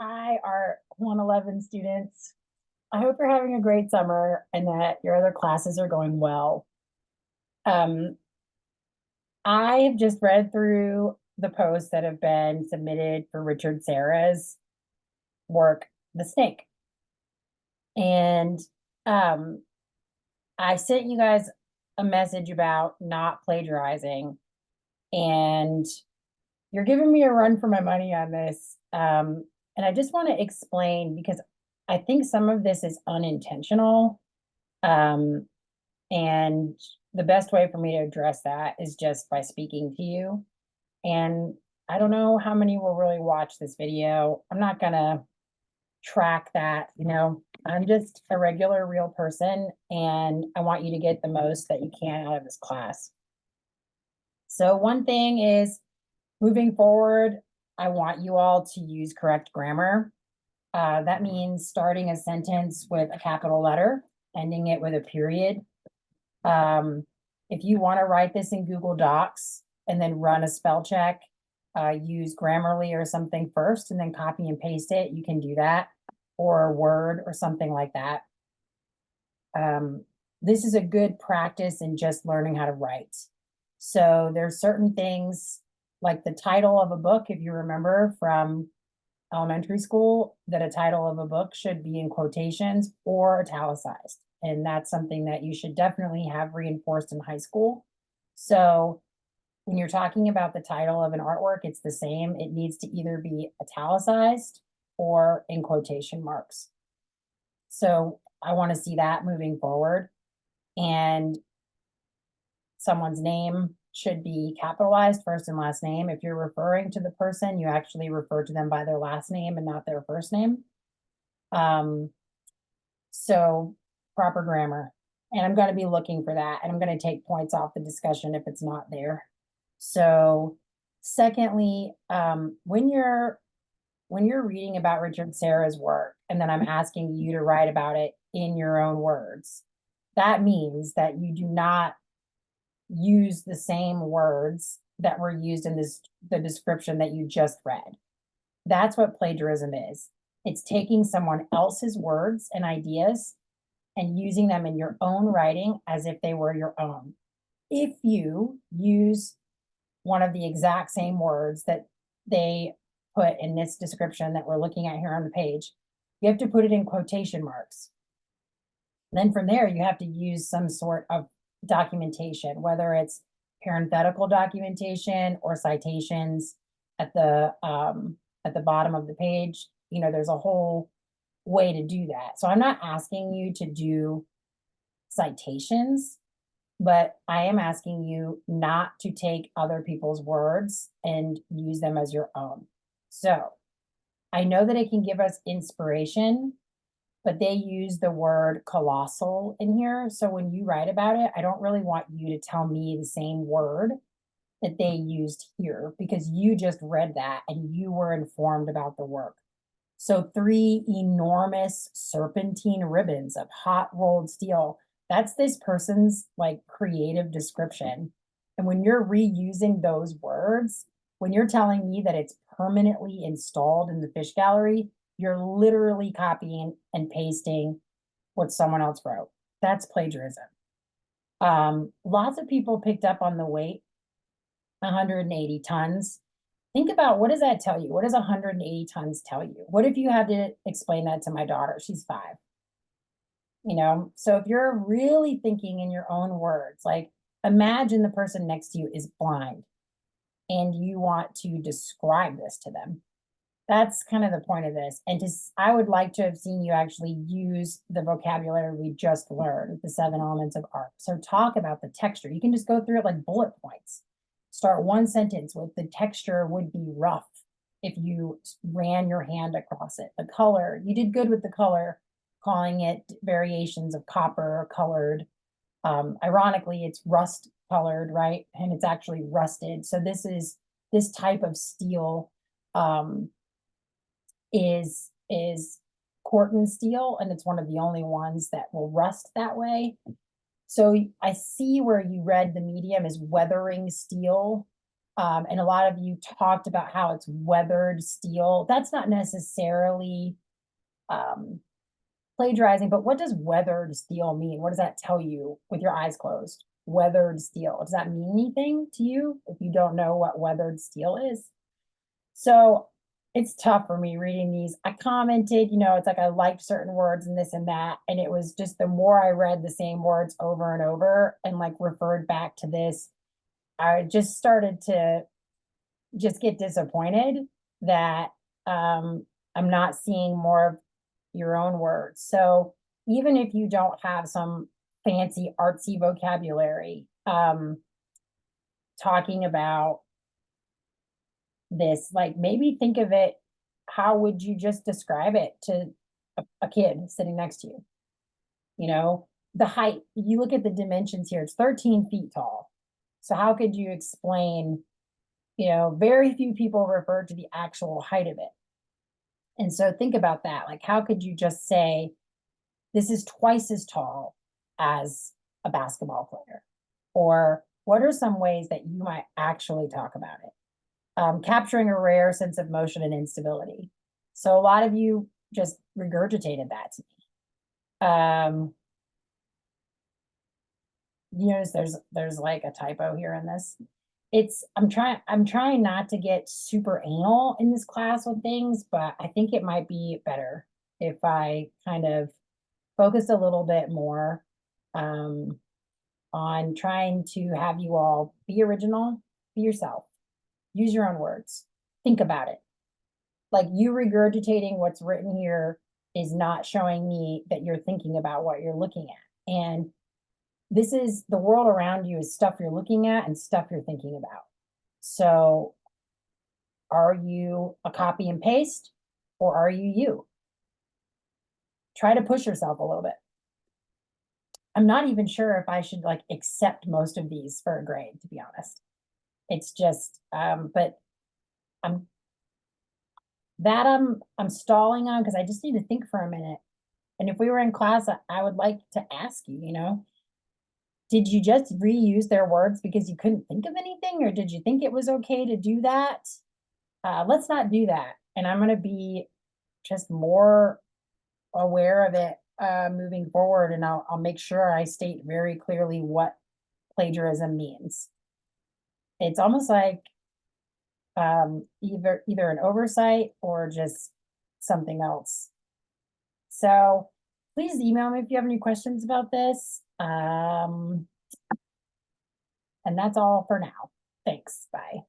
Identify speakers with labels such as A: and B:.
A: Hi, our 111 students. I hope you're having a great summer and that your other classes are going well. Um, I have just read through the posts that have been submitted for Richard Serra's work, The Snake. And um, I sent you guys a message about not plagiarizing, and you're giving me a run for my money on this. And I just want to explain because I think some of this is unintentional. Um, and the best way for me to address that is just by speaking to you. And I don't know how many will really watch this video. I'm not gonna track that. I'm just a regular, real person, and I want you to get the most that you can out of this class. So one thing is moving forward, I want you all to use correct grammar. That means starting a sentence with a capital letter, ending it with a period. If you want to write this in Google Docs and then run a spell check, use Grammarly or something first and then copy and paste it, you can do that, or Word or something like that. This is a good practice in just learning how to write. So there's certain things like the title of a book, if you remember from elementary school, that a title of a book should be in quotations or italicized. And that's something that you should definitely have reinforced in high school. So when you're talking about the title of an artwork, it's the same. It needs to either be italicized or in quotation marks. So I want to see that moving forward. And someone's name should be capitalized, first and last name. If you're referring to the person, you actually refer to them by their last name and not their first name. So proper grammar. And I'm going to be looking for that. And I'm going to take points off the discussion if it's not there. So secondly, when you're reading about Richard Serra's work, and then I'm asking you to write about it in your own words, that means that you do not use the same words that were used in the description that you just read. That's what plagiarism is. It's taking someone else's words and ideas and using them in your own writing as if they were your own. If you use one of the exact same words that they put in this description that we're looking at here on the page, you have to put it in quotation marks. Then from there, you have to use some sort of documentation, whether it's parenthetical documentation or citations at the bottom of the page. There's a whole way to do that. So I'm not asking you to do citations, but I am asking you not to take other people's words and use them as your own. So I know that it can give us inspiration, but they use the word colossal in here. So when you write about it, I don't really want you to tell me the same word that they used here because you just read that and you were informed about the work. So 3 enormous serpentine ribbons of hot rolled steel. That's this person's like creative description. And when you're reusing those words, when you're telling me that it's permanently installed in the fish gallery, you're literally copying and pasting what someone else wrote. That's plagiarism. Lots of people picked up on the weight, 180 tons. Think about, what does that tell you? What does 180 tons tell you? What if you had to explain that to my daughter? She's 5. So if you're really thinking in your own words, like imagine the person next to you is blind and you want to describe this to them. That's kind of the point of this. And I would like to have seen you actually use the vocabulary we just learned, the 7 elements of art. So talk about the texture. You can just go through it like bullet points. Start one sentence with the texture would be rough if you ran your hand across it. The color, you did good with the color, calling it variations of copper colored. Ironically, it's rust colored, right? And it's actually rusted. So this type of steel is Corten steel, and it's one of the only ones that will rust that way. So I see where you read the medium is weathering steel. And a lot of you talked about how it's weathered steel. That's not necessarily plagiarizing, but what does weathered steel mean? What does that tell you with your eyes closed? Weathered steel. Does that mean anything to you if you don't know what weathered steel is? So it's tough for me reading these. I commented, it's like I liked certain words and this and that. And it was just the more I read the same words over and over and like referred back to this, I just started to just get disappointed that I'm not seeing more of your own words. So even if you don't have some fancy artsy vocabulary, talking about this, like maybe think of it, how would you just describe it to a kid sitting next to you? The height, you look at the dimensions here, it's 13 feet tall. So how could you explain, very few people refer to the actual height of it. And so think about that. Like, how could you just say, this is twice as tall as a basketball player? Or what are some ways that you might actually talk about it? Capturing a rare sense of motion and instability. So a lot of you just regurgitated that to me. You notice there's like a typo here in this. I'm trying not to get super anal in this class with things, but I think it might be better if I kind of focus a little bit more on trying to have you all be original, be yourself, use your own words, think about it. Like, you regurgitating what's written here is not showing me that you're thinking about what you're looking at. And this is the world around you is stuff you're looking at and stuff you're thinking about. So are you a copy and paste, or are you you? Try to push yourself a little bit. I'm not even sure if I should like accept most of these for a grade, to be honest. It's just, but I'm stalling on because I just need to think for a minute. And if we were in class, I would like to ask you, did you just reuse their words because you couldn't think of anything, or did you think it was okay to do that? Let's not do that. And I'm going to be just more aware of it moving forward. And I'll make sure I state very clearly what plagiarism means. It's almost like either an oversight or just something else. So please email me if you have any questions about this. And that's all for now. Thanks. Bye.